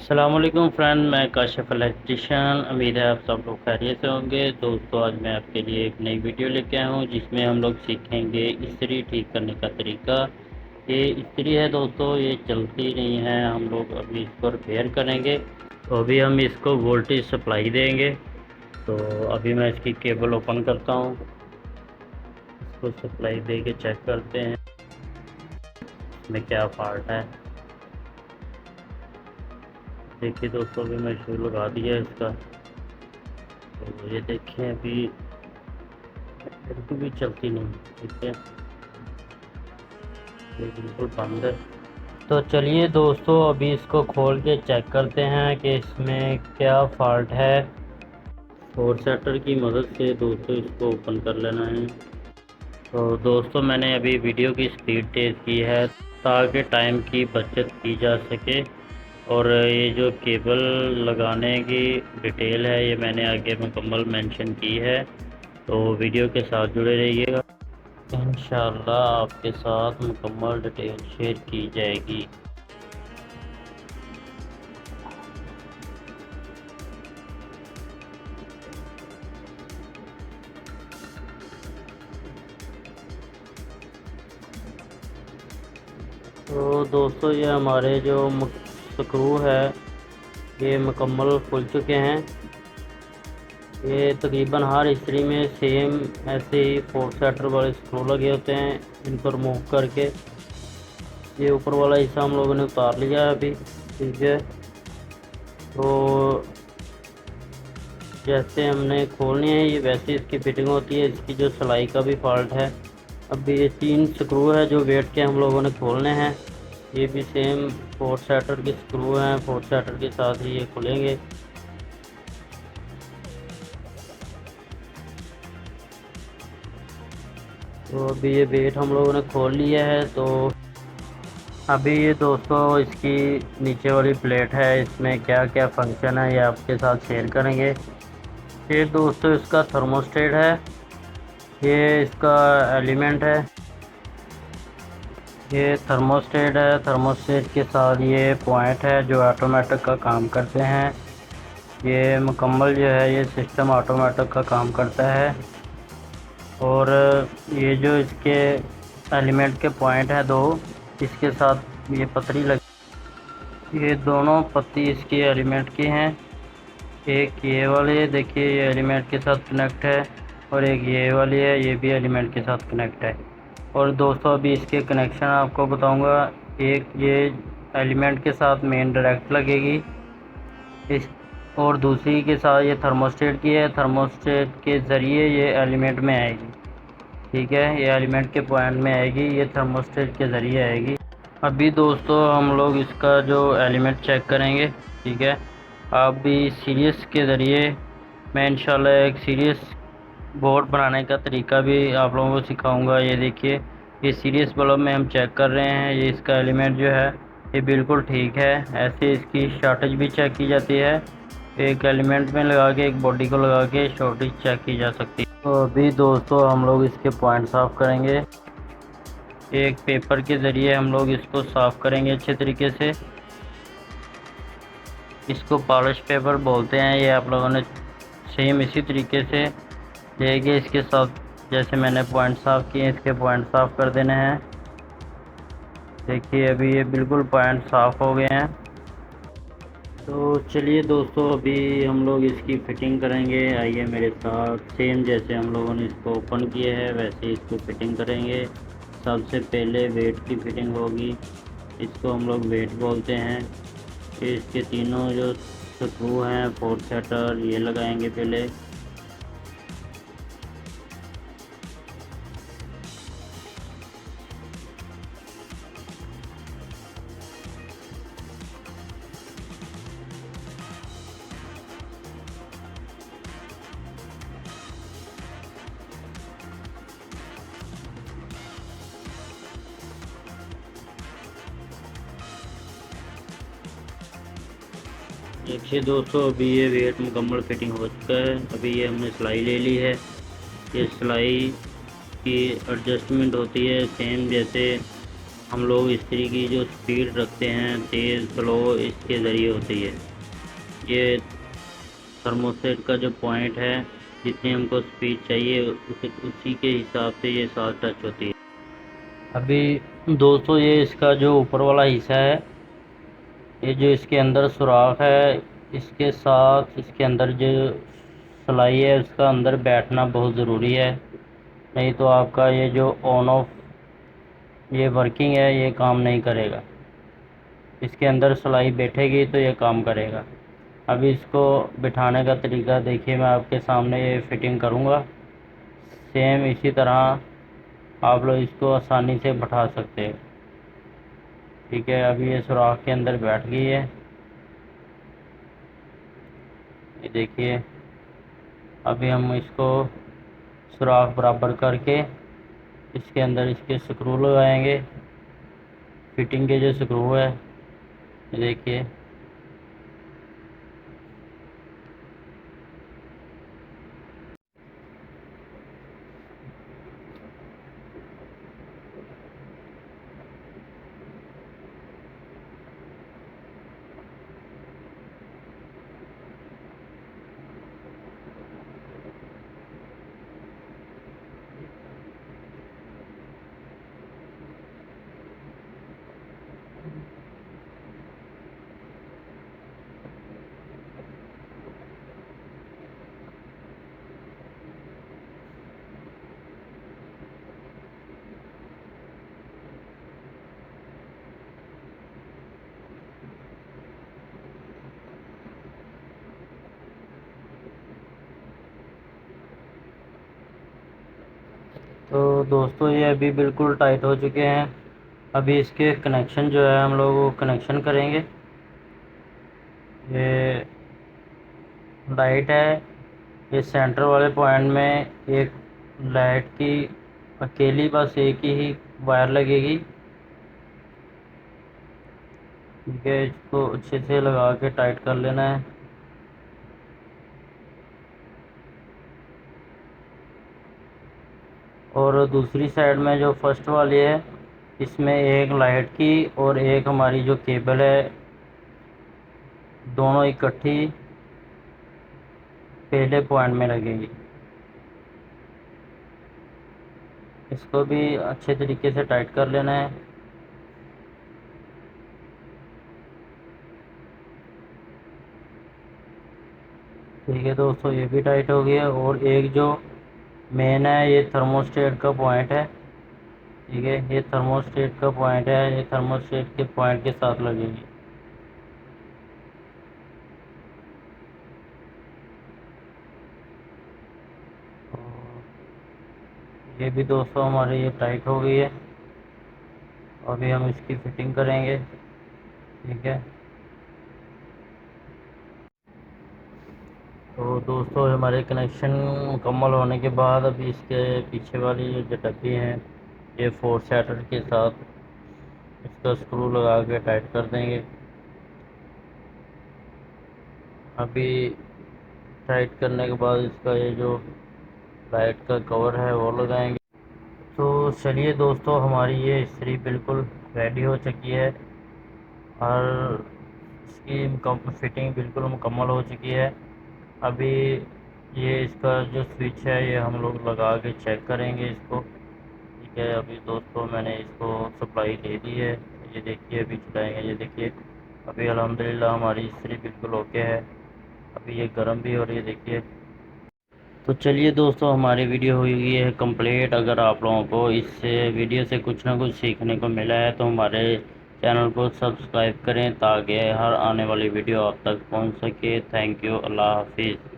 अस्सलामुअलैकुम फ्रेंड, मैं काशिफ इलेक्ट्रिशियन। उम्मीद है आप सब लोग खैरियत से होंगे। दोस्तों, आज मैं आपके लिए एक नई वीडियो लेके आया हूँ जिसमें हम लोग सीखेंगे इस्त्री ठीक करने का तरीका। ये इस्त्री है दोस्तों, ये चलती नहीं है। हम लोग अभी इसको रिपेयर करेंगे, तो अभी हम इसको वोल्टेज सप्लाई देंगे। तो अभी मैं इसकी केबल ओपन करता हूँ, इसको सप्लाई दे के चेक करते हैं इसमें क्या फॉल्ट है। देखिए दोस्तों, अभी मैं शू लगा दिया इसका। तो ये देखें, अभी बिल्कुल भी चलती नहीं। ठीक है, ये बिल्कुल बंद है। तो चलिए दोस्तों, अभी इसको खोल के चेक करते हैं कि इसमें क्या फॉल्ट है। फोर सेटर की मदद से दोस्तों इसको ओपन कर लेना है। तो दोस्तों, मैंने अभी वीडियो की स्पीड तेज़ की है ताकि टाइम की बचत की जा सके। और ये जो केबल लगाने की डिटेल है ये मैंने आगे मुकम्मल मेंशन की है, तो वीडियो के साथ जुड़े रहिएगा। इंशाल्लाह आपके साथ मुकम्मल डिटेल शेयर की जाएगी। तो दोस्तों, ये हमारे जो स्क्रू है ये मुकम्मल खुल चुके हैं। ये तकरीबन हर इस्त्री में सेम ऐसे ही फोर सेटर वाले स्क्रू लगे होते हैं। इनको रिमूव करके ये ऊपर वाला हिस्सा हम लोगों ने उतार लिया है अभी। ठीक है, तो जैसे हमने खोलनी है ये वैसे इसकी फिटिंग होती है। इसकी जो सिलाई का भी फॉल्ट है। अभी ये 3 स्क्रू है जो वेट के हम लोगों ने खोलने हैं। ये भी सेम फोर सेटर के स्क्रू हैं, फोर सेटर के साथ ही ये खुलेंगे। तो अभी ये वेट हम लोगों ने खोल लिया है। तो अभी ये दोस्तों इसकी नीचे वाली प्लेट है, इसमें क्या क्या फंक्शन है ये आपके साथ शेयर करेंगे। ये दोस्तों इसका थर्मोस्टेट है, ये इसका एलिमेंट है। ये थर्मोस्टेट है, थर्मोस्टेट के साथ ये पॉइंट है जो ऑटोमेटिक का काम करते हैं। ये मुकम्मल जो है ये सिस्टम ऑटोमेटिक का काम करता है। और ये जो इसके एलिमेंट के पॉइंट हैं दो, इसके साथ ये पतरी लगी। ये दोनों पत्ती इसकी एलिमेंट की हैं। एक ये वाली देखिए ये एलिमेंट के साथ कनेक्ट है, और एक ये वाली है ये भी एलिमेंट के साथ कनेक्ट है। और दोस्तों, अभी इसके कनेक्शन आपको बताऊंगा। एक ये एलिमेंट के साथ मेन डायरेक्ट लगेगी इस, और दूसरी के साथ ये थर्मोस्टेट की है। थर्मोस्टेट के ज़रिए ये एलिमेंट में आएगी। ठीक है, ये एलिमेंट के पॉइंट में आएगी, ये थर्मोस्टेट के ज़रिए आएगी। अभी दोस्तों हम लोग इसका जो एलिमेंट चेक करेंगे। ठीक है, आप भी सीरीज के ज़रिए मैं इंशाल्लाह एक सीरीज बोर्ड बनाने का तरीका भी आप लोगों को सिखाऊंगा। ये देखिए, ये सीरीज बल्ब में हम चेक कर रहे हैं। ये इसका एलिमेंट जो है ये बिल्कुल ठीक है। ऐसे इसकी शॉर्टेज भी चेक की जाती है, एक एलिमेंट में लगा के एक बॉडी को लगा के शॉर्टेज चेक की जा सकती है। तो अभी दोस्तों हम लोग इसके पॉइंट साफ़ करेंगे। एक पेपर के ज़रिए हम लोग इसको साफ़ करेंगे अच्छे तरीके से। इसको पॉलिश पेपर बोलते हैं। ये आप लोगों ने सेम इसी तरीके से लेके इसके साथ जैसे मैंने पॉइंट साफ़ किए इसके पॉइंट साफ़ कर देने हैं। देखिए, अभी ये बिल्कुल पॉइंट साफ़ हो गए हैं। तो चलिए दोस्तों, अभी हम लोग इसकी फ़िटिंग करेंगे। आइए मेरे साथ, सेम जैसे हम लोगों ने इसको ओपन किया है वैसे इसको फ़िटिंग करेंगे। सबसे पहले वेट की फ़िटिंग होगी। इसको हम लोग वेट बोलते हैं। फिर इसके तीनों जो स्क्रू हैं फोर सेटर ये लगाएंगे पहले। देखिए दोस्तों, अभी ये वेट मुकम्मल फिटिंग हो चुका है। अभी ये हमने सिलाई ले ली है। ये सिलाई की एडजस्टमेंट होती है सेम जैसे हम लोग इस्त्री की जो स्पीड रखते हैं तेज़ स्लो इसके ज़रिए होती है। ये थर्मोस्टेट का जो पॉइंट है, जितनी हमको स्पीड चाहिए उसी के हिसाब से ये साथ टच होती है। अभी दोस्तों ये इसका जो ऊपर वाला हिस्सा है, ये जो इसके अंदर सुराख है, इसके साथ इसके अंदर जो सिलाई है उसका अंदर बैठना बहुत ज़रूरी है, नहीं तो आपका ये जो ऑन ऑफ ये वर्किंग है ये काम नहीं करेगा। इसके अंदर सिलाई बैठेगी तो ये काम करेगा। अभी इसको बिठाने का तरीका देखिए, मैं आपके सामने ये फिटिंग करूँगा। सेम इसी तरह आप लोग इसको आसानी से बैठा सकते हैं। ठीक है, अभी ये सुराख के अंदर बैठ गई है, ये देखिए। अभी हम इसको सुराख बराबर करके इसके अंदर इसके स्क्रू लगाएंगे। फिटिंग के जो स्क्रू है ये देखिए। तो दोस्तों ये अभी बिल्कुल टाइट हो चुके हैं। अभी इसके कनेक्शन जो है हम लोग कनेक्शन करेंगे। ये लाइट है, ये सेंटर वाले पॉइंट में एक लाइट की अकेली बस एक ही वायर लगेगी। ठीक है, इसको अच्छे से लगा के टाइट कर लेना है। और दूसरी साइड में जो फर्स्ट वाली है, इसमें एक लाइट की और एक हमारी जो केबल है, दोनों इकट्ठी पहले पॉइंट में लगेगी। इसको भी अच्छे तरीके से टाइट कर लेना है। ठीक है दोस्तों, ये भी टाइट हो गया। और एक जो मेन है, ये थर्मोस्टेट का पॉइंट है। ठीक है, ये थर्मोस्टेट का पॉइंट है, ये थर्मोस्टेट के पॉइंट के साथ लगेगी। ये भी दोस्तों हमारी ये टाइट हो गई है। अभी हम इसकी फिटिंग करेंगे। ठीक है, तो दोस्तों हमारे कनेक्शन मुकम्मल होने के बाद अभी इसके पीछे वाली जो डब्बी हैं, ये 4 सेटर के साथ इसका स्क्रू लगा के टाइट कर देंगे। अभी टाइट करने के बाद इसका ये जो लाइट का कवर है वो लगाएंगे। तो चलिए दोस्तों, हमारी ये इस्त्री बिल्कुल रेडी हो चुकी है और इसकी फिटिंग बिल्कुल मुकम्मल हो चुकी है। अभी ये इसका जो स्विच है ये हम लोग लगा के चेक करेंगे इसको। ठीक है, अभी दोस्तों मैंने इसको सप्लाई दे दी है, ये देखिए अभी चलाएंगे। ये देखिए अभी अल्हम्दुलिल्लाह हमारी इस्त्री बिल्कुल ओके है। अभी ये गर्म भी हो रही है, देखिए। तो चलिए दोस्तों, हमारी वीडियो हुई है कंप्लीट। अगर आप लोगों को इस वीडियो से कुछ ना कुछ सीखने को मिला है तो हमारे चैनल को सब्सक्राइब करें ताकि हर आने वाली वीडियो आप तक पहुंच सके। थैंक यू, अल्लाह हाफिज़।